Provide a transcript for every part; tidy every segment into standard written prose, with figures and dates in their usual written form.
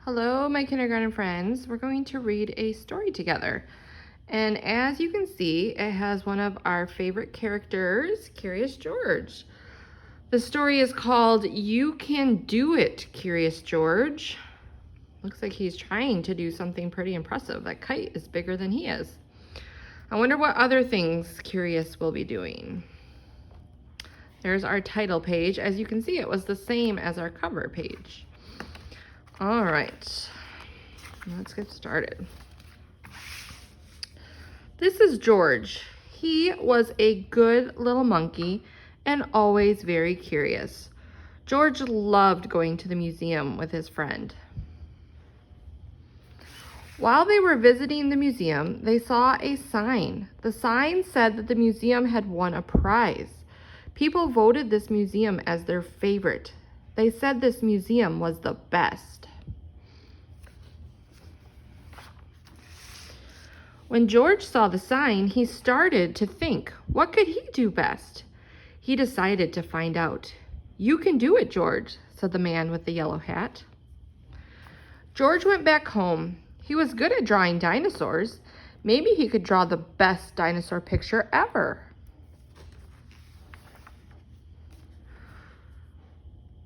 Hello, my kindergarten friends. We're going to read a story together. And as you can see, it has one of our favorite characters, Curious George. The story is called You Can Do It, Curious George. Looks like he's trying to do something pretty impressive. That kite is bigger than he is. I wonder what other things Curious will be doing. There's our title page. As you can see, it was the same as our cover page. All right, let's get started. This is George. He was a good little monkey and always very curious. George loved going to the museum with his friend. While they were visiting the museum, they saw a sign. The sign said that the museum had won a prize. People voted this museum as their favorite. They said this museum was the best. When George saw the sign, he started to think, what could he do best? He decided to find out. You can do it, George, said the man with the yellow hat. George went back home. He was good at drawing dinosaurs. Maybe he could draw the best dinosaur picture ever.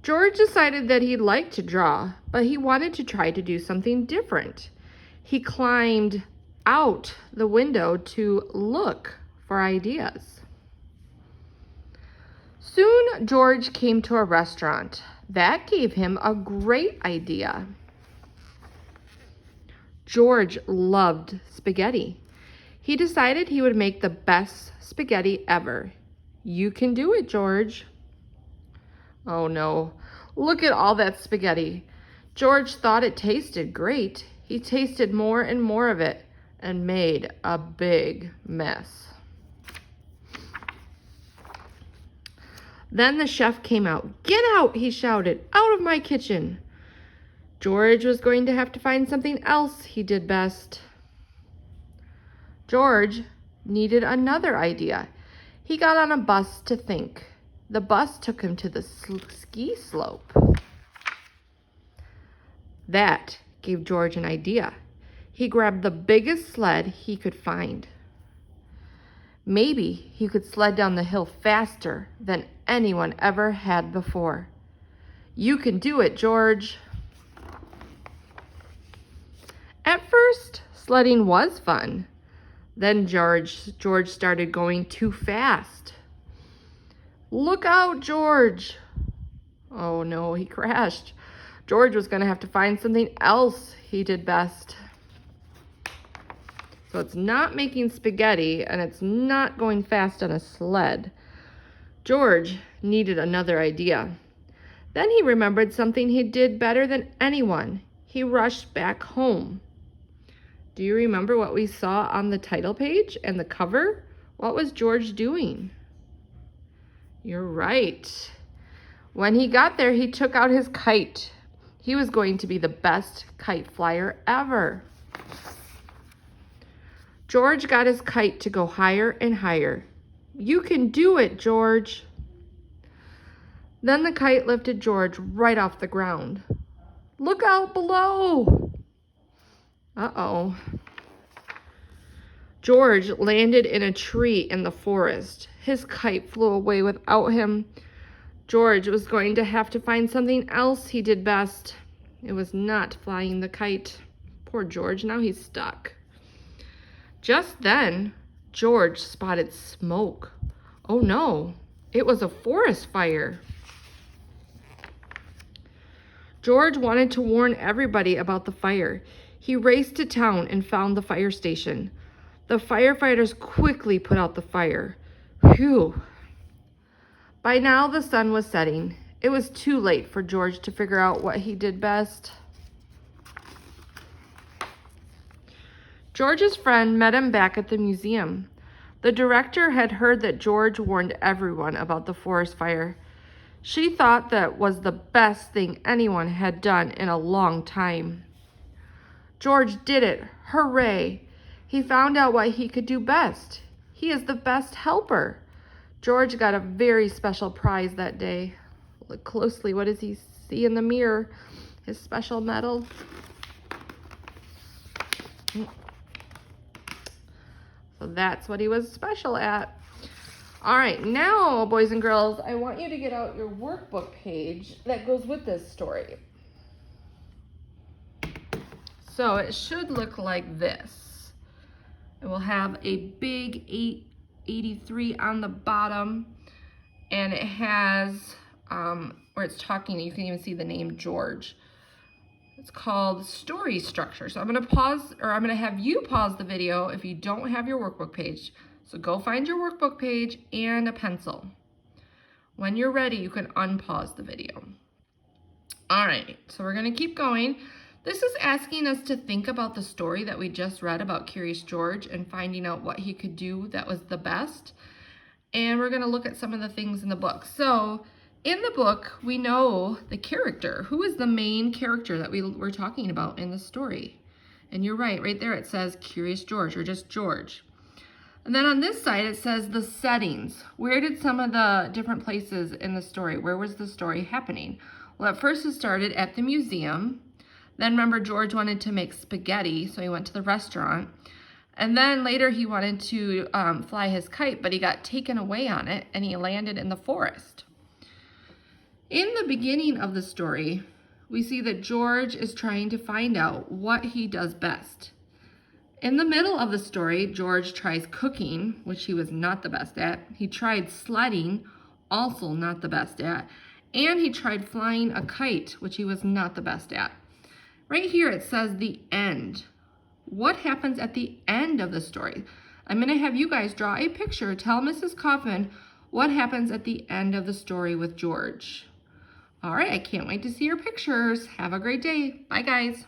George decided that he liked to draw, but he wanted to try to do something different. He climbed out the window to look for ideas. Soon, George came to a restaurant. That gave him a great idea. George loved spaghetti. He decided he would make the best spaghetti ever. You can do it, George. Oh no, look at all that spaghetti. George thought it tasted great. He tasted more and more of it and made a big mess. Then the chef came out. Get out, he shouted, out of my kitchen. George was going to have to find something else he did best. George needed another idea. He got on a bus to think. The bus took him to the ski slope. That gave George an idea. He grabbed the biggest sled he could find. Maybe he could sled down the hill faster than anyone ever had before. You can do it, George. At first, sledding was fun. Then George started going too fast. Look out, George. Oh no, he crashed. George was going to have to find something else he did best. So it's not making spaghetti, and it's not going fast on a sled. George needed another idea. Then he remembered something he did better than anyone. He rushed back home. Do you remember what we saw on the title page and the cover? What was George doing? You're right. When he got there, he took out his kite. He was going to be the best kite flyer ever. George got his kite to go higher and higher. You can do it, George. Then the kite lifted George right off the ground. Look out below. Uh-oh. George landed in a tree in the forest. His kite flew away without him. George was going to have to find something else he did best. It was not flying the kite. Poor George, now he's stuck. Just then, George spotted smoke. Oh no, it was a forest fire. George wanted to warn everybody about the fire. He raced to town and found the fire station. The firefighters quickly put out the fire. Phew. By now, the sun was setting. It was too late for George to figure out what he did best. George's friend met him back at the museum. The director had heard that George warned everyone about the forest fire. She thought that was the best thing anyone had done in a long time. George did it. Hooray! He found out what he could do best. He is the best helper. George got a very special prize that day. Look closely. What does he see in the mirror? His special medal. So that's what he was special at. All right, now, boys and girls, I want you to get out your workbook page that goes with this story. So it should look like this. It will have a big 883 on the bottom, and it has, where it's talking, you can even see the name George. It's called Story Structure. So I'm gonna pause, or I'm gonna have you pause the video if you don't have your workbook page. So go find your workbook page and a pencil. When you're ready, you can unpause the video. All right, so we're gonna keep going. This is asking us to think about the story that we just read about Curious George and finding out what he could do that was the best. And we're gonna look at some of the things in the book. So in the book, we know the character. Who is the main character that we're talking about in the story? And you're right there it says Curious George, or just George. And then on this side, it says the settings. Where did some of the different places in the story, where was the story happening? Well, at first it started at the museum. Then remember, George wanted to make spaghetti, so he went to the restaurant. And then later he wanted to fly his kite, but he got taken away on it and he landed in the forest. In the beginning of the story, we see that George is trying to find out what he does best. In the middle of the story, George tries cooking, which he was not the best at. He tried sledding, also not the best at. And he tried flying a kite, which he was not the best at. Right here it says the end. What happens at the end of the story? I'm going to have you guys draw a picture. Tell Mrs. Coffin what happens at the end of the story with George. All right, I can't wait to see your pictures. Have a great day. Bye, guys.